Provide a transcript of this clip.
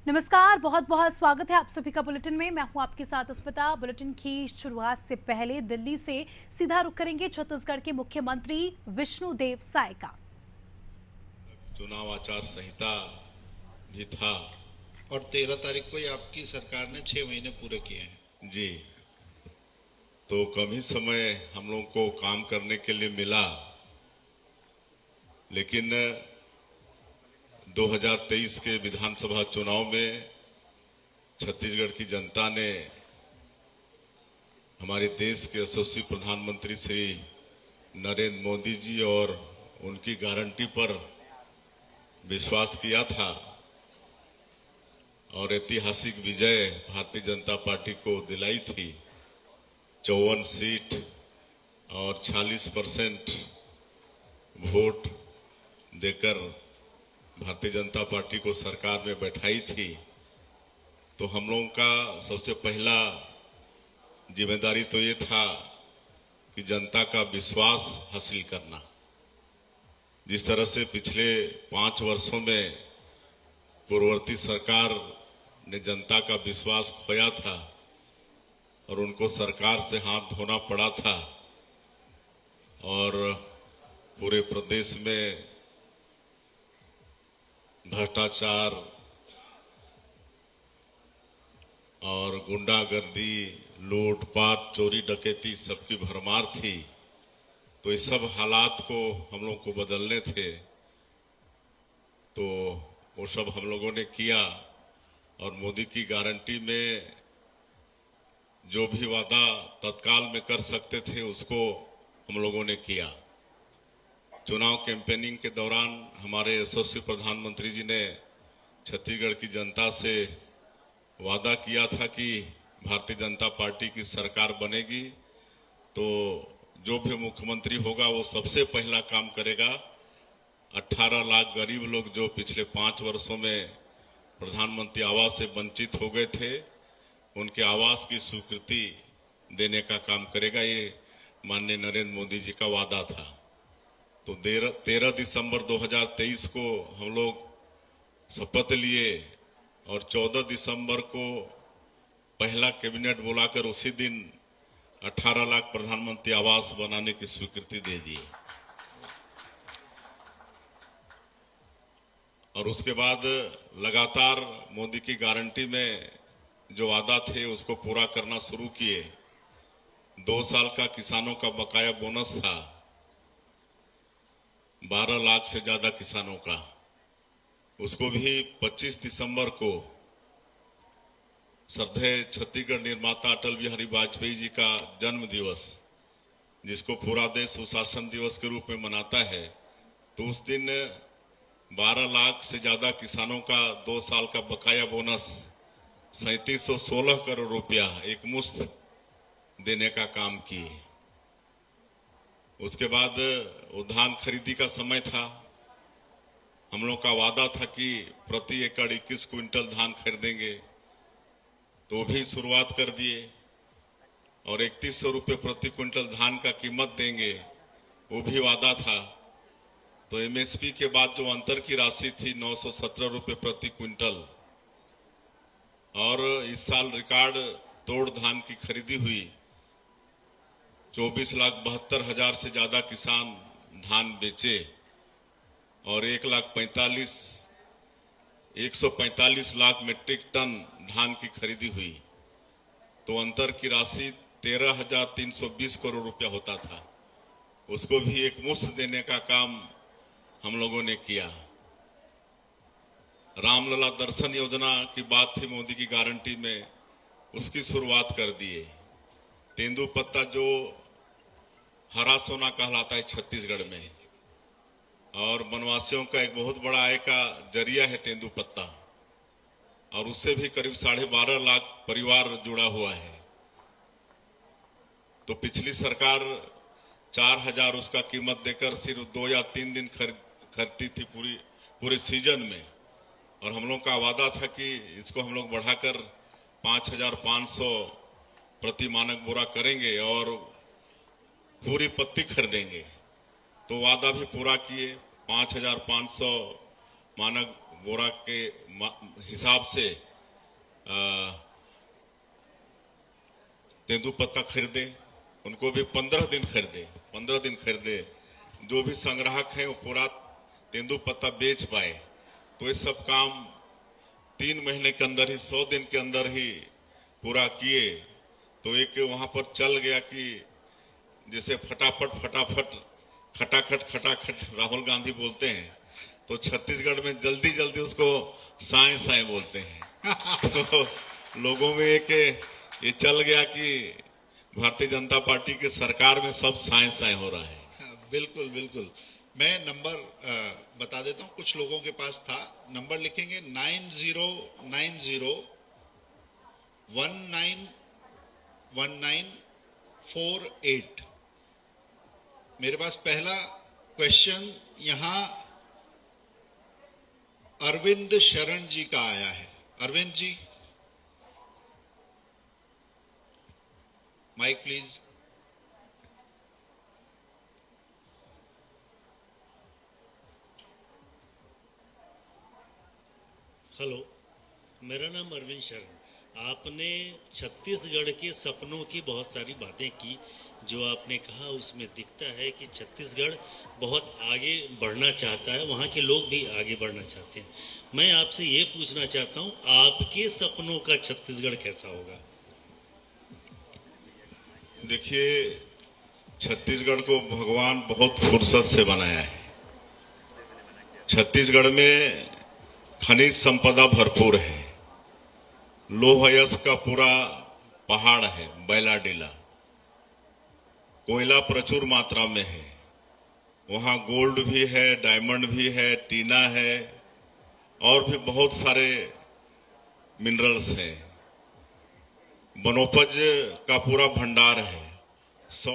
नमस्कार, बहुत बहुत स्वागत है आप सभी का बुलेटिन में। मैं हूं आपके साथ अस्मिता। बुलेटिन की शुरुआत से पहले दिल्ली से सीधा रुख करेंगे छत्तीसगढ़ के मुख्यमंत्री विष्णुदेव साय का। चुनाव आचार संहिता भी था और 13 तारीख को ही आपकी सरकार ने 6 महीने पूरे किए हैं। जी, तो कम ही समय हम लोगों को काम करने के लिए मिला, लेकिन 2023 के विधानसभा चुनाव में छत्तीसगढ़ की जनता ने हमारे देश के यशस्वी प्रधानमंत्री श्री नरेंद्र मोदी जी और उनकी गारंटी पर विश्वास किया था और ऐतिहासिक विजय भारतीय जनता पार्टी को दिलाई थी। 54 सीट और 46% वोट देकर भारतीय जनता पार्टी को सरकार में बैठाई थी। तो हम लोगों का सबसे पहला जिम्मेदारी तो ये था कि जनता का विश्वास हासिल करना। जिस तरह से पिछले 5 वर्षों में पूर्ववर्ती सरकार ने जनता का विश्वास खोया था और उनको सरकार से हाथ धोना पड़ा था और पूरे प्रदेश में भ्रष्टाचार और गुंडागर्दी, लूटपाट, चोरी डकैती सबकी भरमार थी। तो इस सब हालात को हम लोग को बदलने थे, तो वो सब हम लोगों ने किया और मोदी की गारंटी में जो भी वादा तत्काल में कर सकते थे उसको हम लोगों ने किया। चुनाव कैंपेनिंग के दौरान हमारे यशस्वी प्रधानमंत्री जी ने छत्तीसगढ़ की जनता से वादा किया था कि भारतीय जनता पार्टी की सरकार बनेगी तो जो भी मुख्यमंत्री होगा वो सबसे पहला काम करेगा 18 लाख गरीब लोग जो पिछले 5 वर्षों में प्रधानमंत्री आवास से वंचित हो गए थे, उनके आवास की स्वीकृति देने का काम करेगा। ये माननीय नरेंद्र मोदी जी का वादा था। तो 13 दिसंबर 2023 को हम लोग शपथ लिए और 14 दिसंबर को पहला कैबिनेट बुलाकर उसी दिन 18 लाख प्रधानमंत्री आवास बनाने की स्वीकृति दे दी और उसके बाद लगातार मोदी की गारंटी में जो वादा थे उसको पूरा करना शुरू किए। 2 साल का किसानों का बकाया बोनस था 12 लाख से ज्यादा किसानों का, उसको भी 25 दिसंबर को श्रद्धेय छत्तीसगढ़ निर्माता अटल बिहारी वाजपेयी जी का जन्म दिवस, जिसको पूरा देश सुशासन दिवस के रूप में मनाता है, तो उस दिन 12 लाख से ज्यादा किसानों का 2 साल का बकाया बोनस 3716 करोड़ रुपया एक मुश्त देने का काम किए। उसके बाद वो धान खरीदी का समय था। हम लोग का वादा था कि प्रति एकड़ 21 क्विंटल धान खरीदेंगे, तो भी शुरुआत कर दिए और 3100 रुपये प्रति क्विंटल धान का कीमत देंगे, वो भी वादा था। तो एमएसपी के बाद जो अंतर की राशि थी 917 रुपये प्रति क्विंटल, और इस साल रिकॉर्ड तोड़ धान की खरीदी हुई। 24,72,000 से ज्यादा किसान धान बेचे और 145 लाख मीट्रिक टन धान की खरीदी हुई। तो अंतर की राशि 13,320 करोड़ रुपया होता था, उसको भी एक मुश्त देने का काम हम लोगों ने किया। रामलला दर्शन योजना की बात थी मोदी की गारंटी में, उसकी शुरुआत कर दिए। तेंदुपत्ता जो हरा सोना कहलाता है छत्तीसगढ़ में, और वनवासियों का एक बहुत बड़ा आय का जरिया है तेंदुपत्ता, और उससे भी करीब 12.5 लाख परिवार जुड़ा हुआ है। तो पिछली सरकार 4,000 उसका कीमत देकर सिर्फ 2 या 3 दिन खरीदती थी पूरे सीजन में, और हम लोग का वादा था कि इसको हम लोग बढ़ाकर 5,500 प्रति मानक बोरा करेंगे और पूरी पत्ती खरीदेंगे। तो वादा भी पूरा किए, 5,500 मानक बोरा के हिसाब से तेंदुपत्ता खरीदे, उनको भी 15 दिन खरीदे, जो भी संग्राहक है वो पूरा तेंदुपत्ता बेच पाए। तो ये सब काम 3 महीने के अंदर ही, 100 दिन के अंदर ही पूरा किए। तो एक वहां पर चल गया कि जैसे फटाफट खटाखट राहुल गांधी बोलते हैं, तो छत्तीसगढ़ में जल्दी जल्दी उसको साए साए बोलते हैं। तो लोगों में एक ये चल गया कि भारतीय जनता पार्टी की सरकार में सब साए साए हो रहा है। हाँ, बिल्कुल बिल्कुल। मैं नंबर बता देता हूं, कुछ लोगों के पास था। नंबर लिखेंगे 9090191948। मेरे पास पहला क्वेश्चन यहां अरविंद शरण जी का आया है। Arvind ji, mic please. Hello, मेरा नाम अरविंद शरण। आपने छत्तीसगढ़ के सपनों की बहुत सारी बातें की। जो आपने कहा उसमें दिखता है कि छत्तीसगढ़ बहुत आगे बढ़ना चाहता है, वहाँ के लोग भी आगे बढ़ना चाहते हैं। मैं आपसे ये पूछना चाहता हूँ, आपके सपनों का छत्तीसगढ़ कैसा होगा? देखिए, छत्तीसगढ़ को भगवान बहुत फुर्सत से बनाया है। छत्तीसगढ़ में खनिज संपदा भरपूर है। लौह अयस्क का पूरा पहाड़ है, बैलाडीला। कोयला प्रचुर मात्रा में है। वहां गोल्ड भी है, डायमंड भी है, टीना है और भी बहुत सारे मिनरल्स हैं। वनोपज का पूरा भंडार है। 100